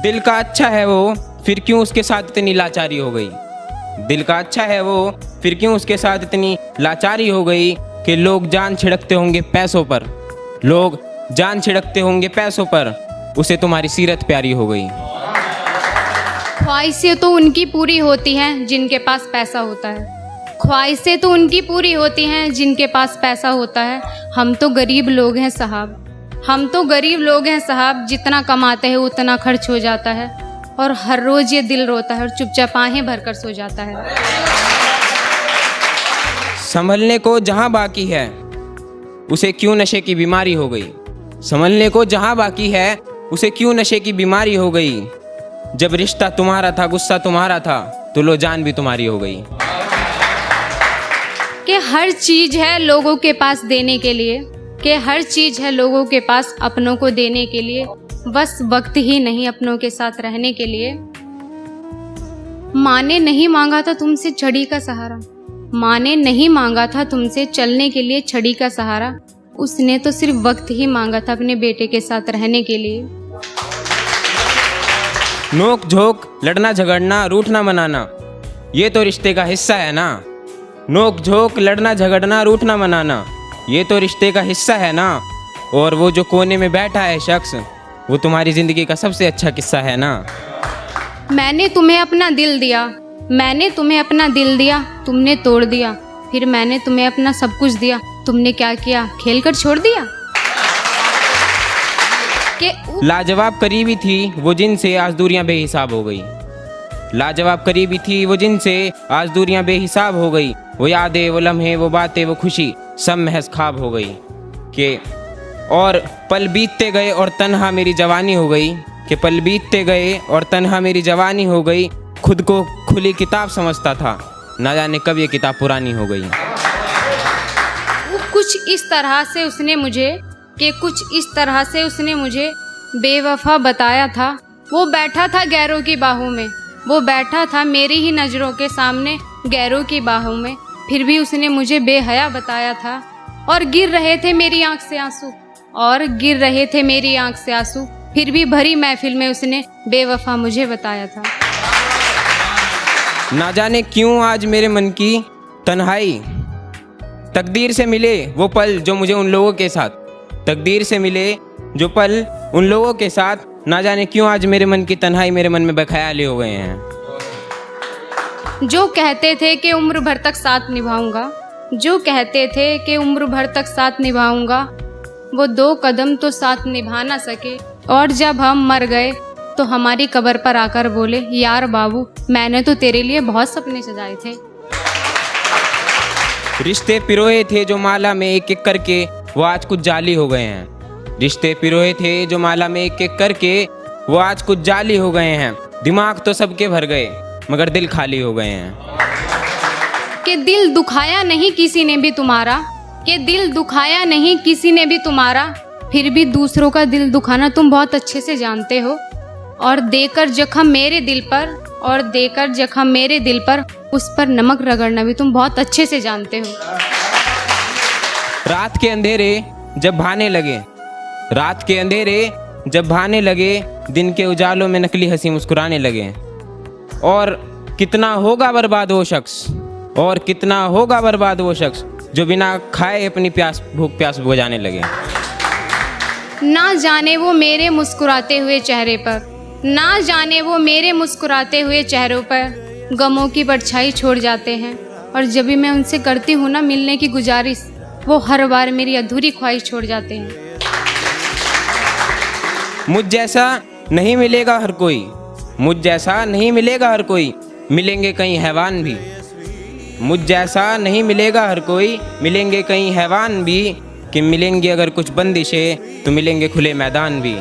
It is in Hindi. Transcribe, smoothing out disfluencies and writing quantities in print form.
दिल का अच्छा है वो, फिर क्यों उसके साथ इतनी लाचारी हो गई। दिल का अच्छा है वो, फिर क्यों उसके साथ इतनी लाचारी हो गई कि लोग जान छिड़कते होंगे पैसों पर, लोग जान छिड़कते होंगे पैसों पर, उसे तुम्हारी सीरत प्यारी हो गई। ख्वाहिशें तो उनकी पूरी होती हैं जिनके पास पैसा होता है। ख्वाहिशें तो उनकी पूरी होती हैं जिनके पास पैसा होता है। हम तो गरीब लोग हैं साहब, हम तो गरीब लोग हैं साहब, जितना कमाते हैं उतना खर्च हो जाता है और हर रोज़ ये दिल रोता है और चुपचाप आहें भरकर सो जाता है। संभलने को जहाँ बाकी है उसे क्यों नशे की बीमारी हो गई। संभलने को जहाँ बाकी है उसे क्यों नशे की बीमारी हो गई। जब रिश्ता तुम्हारा था, गुस्सा तुम्हारा था, तो लो जान भी तुम्हारी हो गई। कि हर चीज़ है लोगों के पास देने के लिए, कि हर चीज़ है लोगों के पास अपनों को देने के लिए, बस वक्त ही नहीं अपनों के साथ रहने के लिए। माँ ने नहीं मांगा था तुमसे छड़ी का सहारा, माँ ने नहीं मांगा था तुमसे चलने के लिए छड़ी का सहारा, उसने तो सिर्फ वक्त ही मांगा था अपने बेटे के साथ रहने के लिए। नोक झोंक, लड़ना झगड़ना, रूठना मनाना, ये तो रिश्ते का हिस्सा है ना। नोक झोंक, लड़ना झगड़ना, रूठना मनाना, ये तो रिश्ते का हिस्सा है ना। और वो जो कोने में बैठा है शख्स, वो तुम्हारी ज़िंदगी का सबसे अच्छा किस्सा है ना। मैंने तुम्हें अपना दिल दिया, मैंने तुम्हें अपना दिल दिया, तुमने तोड़ दिया। फिर मैंने तुम्हें अपना सब कुछ दिया, तुमने क्या किया, खेल कर छोड़ दिया। कि लाजवाब करीबी थी वो जिनसे आज दूरियां बेहिसाब हो गई। लाजवाब करीबी थी वो जिनसे आज दूरियां बेहिसाब हो गई। वो यादें, वो लम्हे, वो बातें, वो खुशी, सब महज ख्वाब हो गई। कि और पल बीतते गए और तन्हा मेरी जवानी हो गई। कि पल बीतते गए और तन्हा मेरी जवानी हो गई। खुद को खुली किताब समझता था, ना जाने कब ये किताब पुरानी हो गई। कुछ इस तरह से उसने मुझे, कि कुछ इस तरह से उसने मुझे बेवफा बताया था। वो बैठा था गैरों की बाहों में, वो बैठा था मेरी ही नज़रों के सामने गैरों की बाहों में, फिर भी उसने मुझे बेहया बताया था। और गिर रहे थे मेरी आंख से आंसू, और गिर रहे थे मेरी आंख से आंसू, फिर भी भरी महफिल में उसने बेवफा मुझे बताया था। ना जाने क्यों आज मेरे मन की तन्हाई, तकदीर से मिले वो पल जो मुझे उन लोगों के साथ, तकदीर से मिले जो पल उन लोगों के साथ, ना जाने क्यों आज मेरे मन की तन्हाई मेरे मन में बेख्याली हो गए हैं। जो कहते थे कि उम्र भर तक साथ निभाऊंगा, जो कहते थे कि उम्र भर तक साथ निभाऊंगा, वो 2 कदम तो साथ निभा ना सके। और जब हम मर गए तो हमारी कब्र पर आकर बोले, यार बाबू मैंने तो तेरे लिए बहुत सपने सजाए थे। रिश्ते पिरोए थे जो माला में एक एक करके, वो आज कुछ जाली हो गए हैं। रिश्ते पिरोए थे जो माला में एक एक करके, वो आज कुछ जाली हो गए हैं। दिमाग तो सबके भर गए मगर दिल खाली हो गए हैं। कि दिल दुखाया नहीं किसी ने भी तुम्हारा, कि दिल दुखाया नहीं किसी ने भी तुम्हारा, फिर भी दूसरों का दिल दुखाना तुम बहुत अच्छे से जानते हो। और देकर जख्म मेरे दिल पर, और देकर जख्म मेरे दिल पर, उस पर नमक रगड़ना भी तुम बहुत अच्छे से जानते हो। रात के अंधेरे जब भाने लगे, रात के अंधेरे जब भाने लगे, दिन के उजालों में नकली हंसी मुस्कुराने लगे। और कितना होगा बर्बाद वो शख्स, और कितना होगा बर्बाद वो शख्स जो बिना खाए अपनी प्यास, भूख प्यास बुझाने लगे। ना जाने वो मेरे मुस्कुराते हुए चेहरे पर, ना जाने वो मेरे मुस्कुराते हुए चेहरों पर गमों की परछाई छोड़ जाते हैं। और जब भी मैं उनसे करती हूँ ना मिलने की गुजारिश, वो हर बार मेरी अधूरी ख्वाहिश छोड़ जाते हैं। मुझ जैसा नहीं मिलेगा हर कोई, मुझ जैसा नहीं मिलेगा हर कोई, मिलेंगे कई हैवान भी। मुझ जैसा नहीं मिलेगा हर कोई, मिलेंगे कई हैवान भी। कि मिलेंगी अगर कुछ बंदिशें तो मिलेंगे खुले मैदान भी।